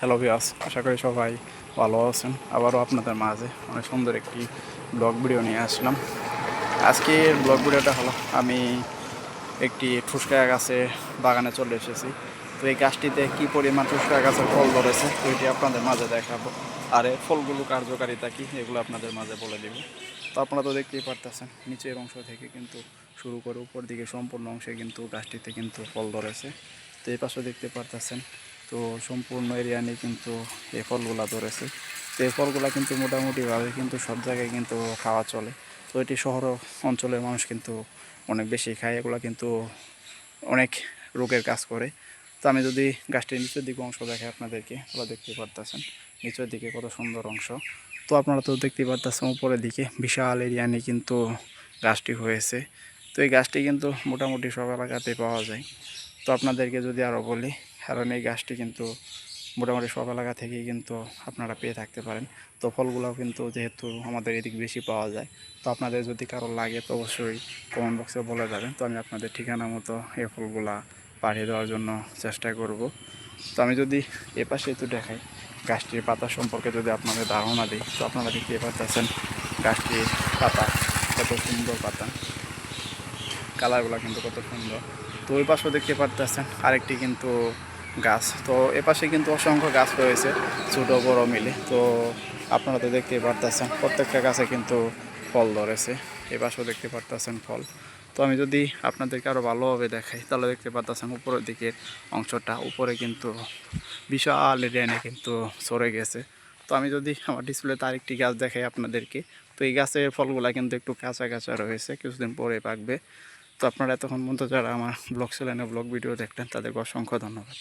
Hello viewers, আশা করি সবাই ভালো আছেন। আবারও আপনাদের মাঝে অনেক সুন্দর একটি ব্লগ ভিডিও নিয়ে আসলাম। আজকের ব্লগ ভিডিওটা হলো আমি একটি ফুসকা গাছের বাগানে চলে এসেছি। তো এই গাছটিতে কী পরিমাণ ফুসকা গাছের ফল ধরেছে তো এটি আপনাদের মাঝে দেখাবো। আর এই ফলগুলো কার্যকারিতা কী এগুলো আপনাদের মাঝে বলে দেব। তো আপনারা তো দেখতেই পারতেছেন নিচের অংশ থেকে কিন্তু শুরু করে উপর দিকে সম্পূর্ণ অংশে কিন্তু গাছটিতে কিন্তু ফল ধরেছে। তো এই পাশে দেখতে পারতেছেন তো সম্পূর্ণ এরিয়া নিয়ে কিন্তু এই ফলগুলা ধরেছে। তো এই ফলগুলা কিন্তু মোটামুটিভাবে কিন্তু সব জায়গায় কিন্তু খাওয়া চলে। তো এটি শহর অঞ্চলের মানুষ কিন্তু অনেক বেশি খায়, এগুলো কিন্তু অনেক রোগের কাজ করে। তো আমি যদি গাছটির নিচের দিকে অংশ দেখাই আপনাদেরকে, ওরা দেখতে পারতেছেন নিচের দিকে কত সুন্দর অংশ। তো আপনারা তো দেখতে পারতেছেন উপরের দিকে বিশাল এরিয়া নিয়ে কিন্তু গাছটি হয়েছে। তো এই গাছটি কিন্তু মোটামুটি সব এলাকাতেই পাওয়া যায়। তো আপনাদেরকে যদি আরও বলি, কারণ এই গাছটি কিন্তু মোটামুটি সব এলাকা থেকেই কিন্তু আপনারা পেয়ে থাকতে পারেন। তো ফলগুলোও কিন্তু যেহেতু আমাদের এদিক বেশি পাওয়া যায়, তো আপনাদের যদি কারো লাগে তো অবশ্যই কমেন্ট বক্সে বলে যাবেন। তো আমি আপনাদের ঠিকানা মতো এই ফলগুলা পাঠিয়ে দেওয়ার জন্য চেষ্টা করব। তো আমি যদি এপাশে একটু দেখাই গাছটির পাতা সম্পর্কে যদি আপনাদের ধারণা দিই, তো আপনারা দেখতে পাচ্ছেন গাছটির পাতা কত সুন্দর পাতা, কালারগুলো কিন্তু কত সুন্দর। তো ওই পাশেও দেখতে পারতেছেন আরেকটি কিন্তু গাছ। তো এপাশে কিন্তু অসংখ্য গাছ রয়েছে ছোটো বড় মিলে। তো আপনারা তো দেখতে পারতেছেন প্রত্যেকটা গাছে কিন্তু ফল ধরেছে। এপাশেও দেখতে পারতেছেন ফল। তো আমি যদি আপনাদেরকে আরও ভালোভাবে দেখাই তাহলে দেখতে পারতেছেন উপরের দিকের অংশটা, উপরে কিন্তু বিশাল এরিয়া নিয়ে কিন্তু সরে গেছে। তো আমি যদি আমার ডিসপ্লেতে আরেকটি গাছ দেখাই আপনাদেরকে, তো এই গাছের ফলগুলা কিন্তু একটু কাঁচা কাঁচা রয়েছে, কিছুদিন পরে পাকবে। তো আপনারা এতক্ষণ পর্যন্ত যারা আমার ব্লগ চ্যানেলে ব্লগ ভিডিও দেখলেন তাদেরকে অসংখ্য ধন্যবাদ।